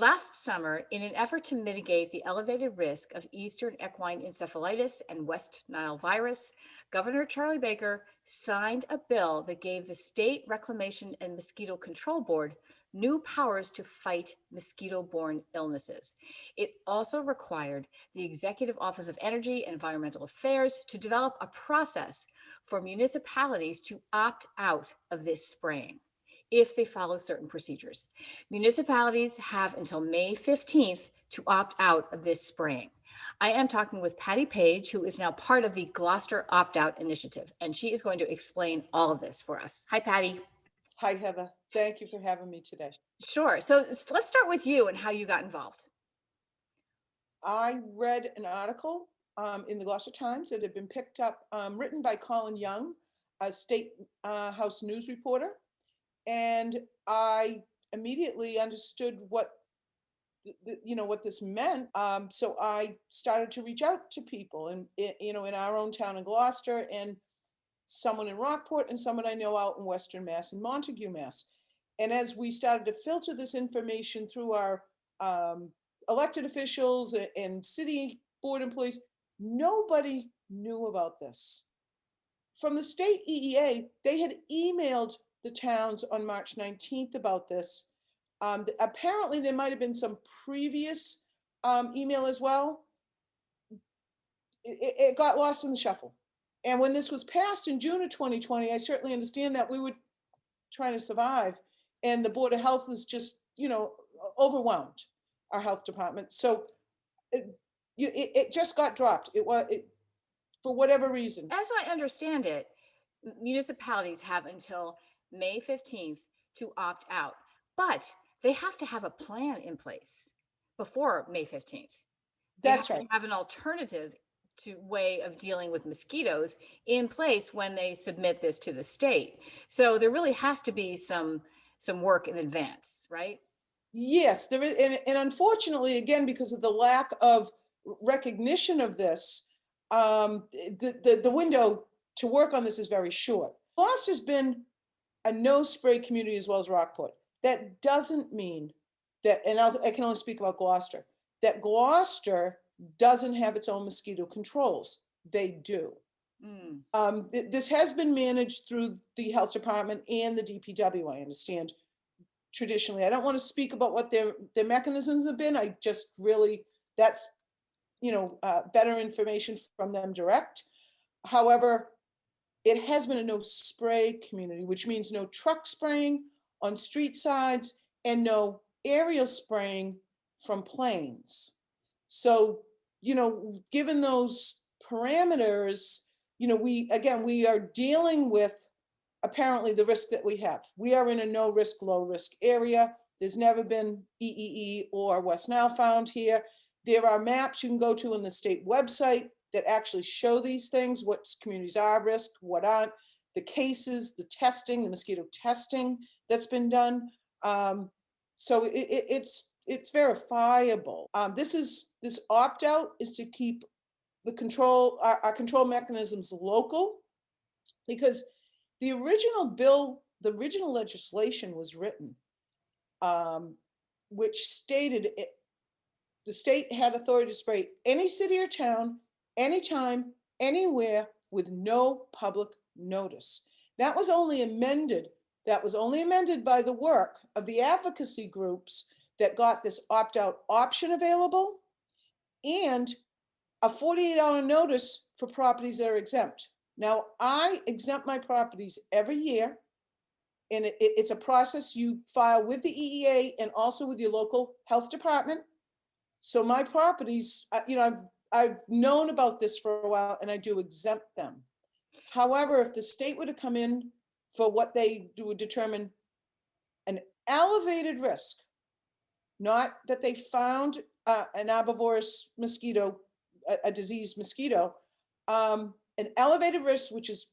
Last summer, in an effort to mitigate the elevated risk of Eastern equine encephalitis and West Nile virus, Governor Charlie Baker signed a bill that gave the State Reclamation and Mosquito Control Board new powers to fight mosquito borne illnesses. It also required the Executive Office of Energy and Environmental Affairs to develop a process for municipalities to opt out of this spraying if they follow certain procedures. Municipalities have until May 15th to opt out of this spraying. I am talking with Patti Page, who is now part of the Gloucester Opt Out Initiative, and she is going to explain all of this for us. Hi, Patti. Hi, Heather. Thank you for having me today. Sure. So let's start with you and how you got involved. I read an article in the Gloucester Times that had been picked up, written by Colin Young, a state House news reporter, and I immediately understood what what this meant. So I started to reach out to people, and in our own town in Gloucester, and someone in Rockport, and someone I know out in Western Mass and Montague, Mass. And as we started to filter this information through our elected officials and city board employees, nobody knew about this. From the state EEA, they had emailed the towns on March 19th about this. Apparently, there might have been some previous email as well. It got lost in the shuffle. And when this was passed in June of 2020, I certainly understand that we were trying to survive, and the Board of Health was just, overwhelmed, our health department. So it just got dropped. For whatever reason. As I understand it, municipalities have until May 15th to opt out, but they have to have a plan in place before May 15th. They That's have right. to have an alternative way of dealing with mosquitoes in place when they submit this to the state. So there really has to be some work in advance, right? Yes, there is, and unfortunately, again, because of the lack of recognition of this, the window to work on this is very short. Gloucester's been a no spray community as well as Rockport. That doesn't mean that, and I can only speak about Gloucester, that Gloucester doesn't have its own mosquito controls. They do. This has been managed through the health department and the DPW, I understand, traditionally. I don't want to speak about what their mechanisms have been. I just really, that's, better information from them direct. However, it has been a no spray community, which means no truck spraying on street sides and no aerial spraying from planes. So, given those parameters, we are dealing with apparently the risk that we have. We are in a no risk, low risk area. There's never been EEE or West Nile found here. There are maps you can go to on the state website that actually show these things, what communities are at risk, what aren't, the cases, the testing, the mosquito testing that's been done. So it's verifiable. This opt out is to keep the control, our control mechanisms local, because the original bill, the original legislation was written, which stated the state had authority to spray any city or town, anytime, anywhere, with no public notice. That was only amended. That was only amended by the work of the advocacy groups that got this opt-out option available, and a 48-hour notice for properties that are exempt. Now, I exempt my properties every year, and it's a process you file with the EEA and also with your local health department. So my properties, I've known about this for a while, and I do exempt them. However, if the state were to come in for what they would determine an elevated risk, not that they found an arbovirus mosquito, a diseased mosquito, an elevated risk, which is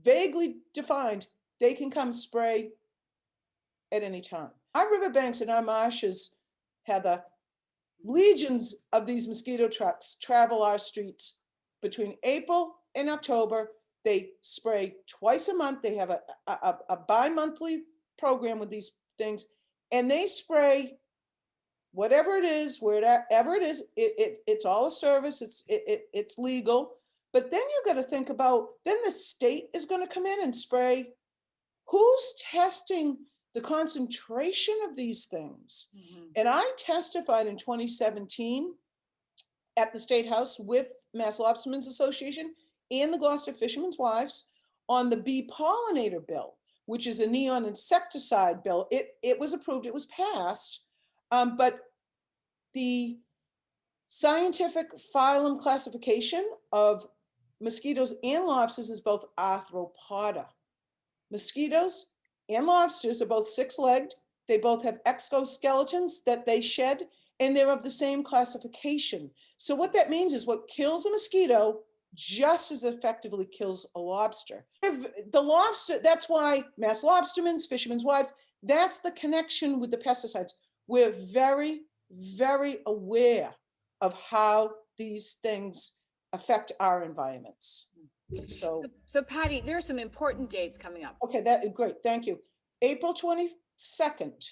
vaguely defined, they can come spray at any time. Our riverbanks and our marshes, Heather, legions of these mosquito trucks travel our streets between April and October. They spray twice a month. They have a bi-monthly program with these things, and they spray whatever it is, wherever it is, it's all a service, it's legal. But then you got to think about, then the state is going to come in and spray. Who's testing the concentration of these things? And I testified in 2017 at the State House with Mass Lobstermen's Association and the Gloucester Fishermen's Wives on the bee pollinator bill, which is a neon insecticide bill. It was approved, it was passed, but the scientific phylum classification of mosquitoes and lobsters is both arthropoda. Mosquitoes and lobsters are both six-legged. They both have exoskeletons that they shed, and they're of the same classification. So what that means is what kills a mosquito just as effectively kills a lobster. If the lobster, that's why Mass Lobstermen's, Fishermen's Wives, that's the connection with the pesticides. We're very, very aware of how these things affect our environments. So Patty, there are some important dates coming up. okay, that great, thank you. April 22nd,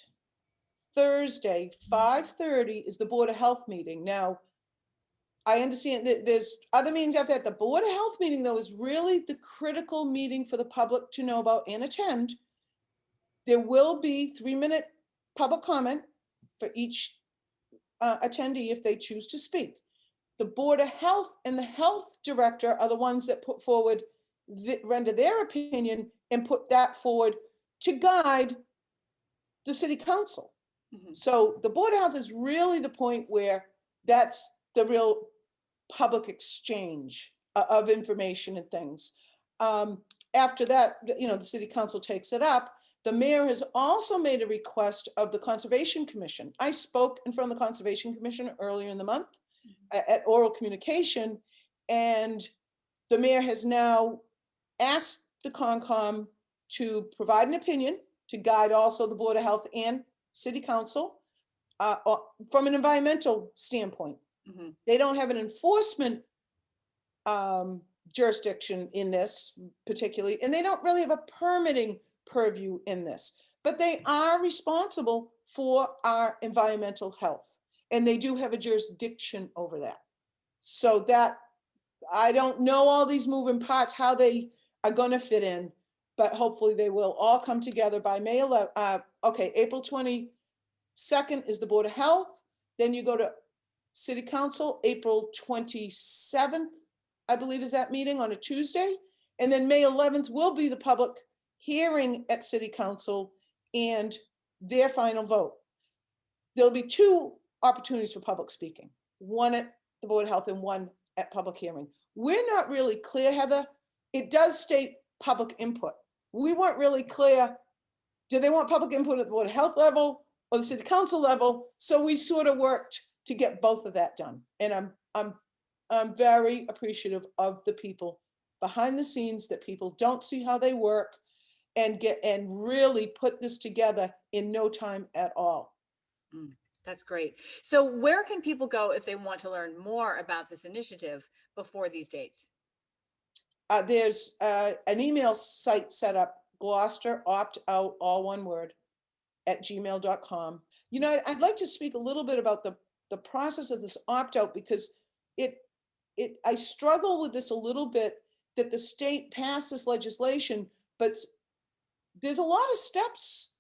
Thursday, 5:30 is the Board of Health meeting. Now, I understand that there's other meetings after that. The Board of Health meeting, though, is really the critical meeting for the public to know about and attend. There will be 3-minute public comment for each attendee if they choose to speak. The Board of Health and the health director are the ones that put forward, render their opinion and put that forward to guide the city council. So the Board of Health is really the point where that's the real public exchange of information and things. After that, the city council takes it up. The mayor has also made a request of the Conservation Commission. I spoke in front of the Conservation Commission earlier in the month at oral communication, and the mayor has now asked the Concom to provide an opinion to guide also the Board of Health and City Council from an environmental standpoint. They don't have an enforcement jurisdiction in this particularly, and they don't really have a permitting purview in this, but they are responsible for our environmental health, and they do have a jurisdiction over that. So that, I don't know all these moving parts, how they are going to fit in, but hopefully they will all come together by May 11th. Okay, April 22nd is the Board of Health. Then you go to City Council, April 27th, I believe is that meeting on a Tuesday. And then May 11th will be the public hearing at City Council and their final vote. There'll be 2 opportunities for public speaking, one at the Board of Health and one at public hearing. We're not really clear, Heather. It does state public input. We weren't really clear. Do they want public input at the Board of Health level or the City Council level? So we sort of worked to get both of that done. And I'm very appreciative of the people behind the scenes, that people don't see how they work and really put this together in no time at all. That's great. So where can people go if they want to learn more about this initiative before these dates? There's an email site set up, Gloucester Opt Out, all one word, @gmail.com. I'd like to speak a little bit about the process of this opt-out, because I struggle with this a little bit, that the state passed this legislation, but there's a lot of steps,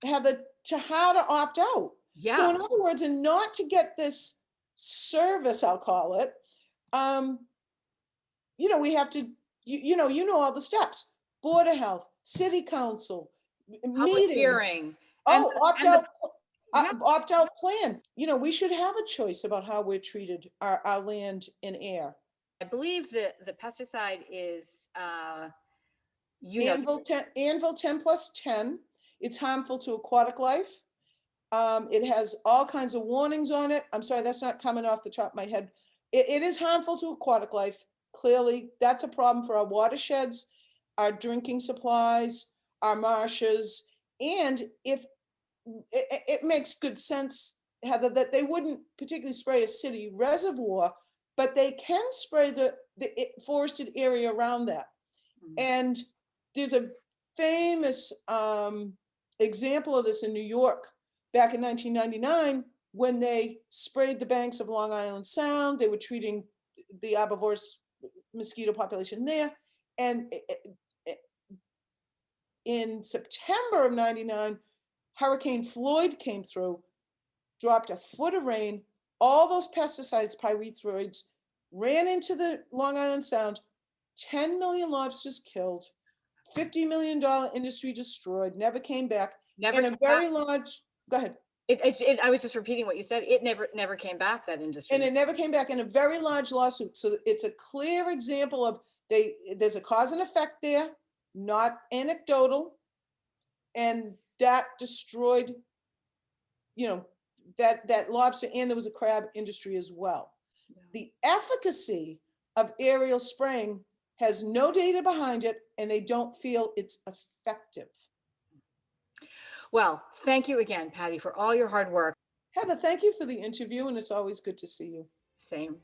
Heather, to how to opt out. Yeah. So in other words, and not to get this service, I'll call it, we have to, all the steps, Board of Health, City Council, Public meetings. hearing. Opt-out plan. We should have a choice about how we're treated, our land and air. I believe that the pesticide is Anvil 10+10. It's harmful to aquatic life. It has all kinds of warnings on it. I'm sorry, that's not coming off the top of my head. It is harmful to aquatic life. Clearly, that's a problem for our watersheds, our drinking supplies, our marshes. And if it makes good sense, Heather, that they wouldn't particularly spray a city reservoir, but they can spray the forested area around that. And there's a famous example of this in New York back in 1999, when they sprayed the banks of Long Island Sound, they were treating the arbovirus mosquito population there. And in September of 99, Hurricane Floyd came through, dropped a foot of rain, all those pesticides, pyrethroids, ran into the Long Island Sound, 10 million lobsters killed, $50 million industry destroyed, never came back. Never And a came very back. large, go ahead. I was just repeating what you said. It never came back, that And industry. it never came back in a very large lawsuit. So it's a clear example of there's a cause and effect there, not anecdotal. And that destroyed, that lobster, and there was a crab industry as well. Yeah. The efficacy of aerial spraying has no data behind it, and they don't feel it's effective. Well, thank you again, Patty, for all your hard work. Heather, thank you for the interview, and it's always good to see you. Same.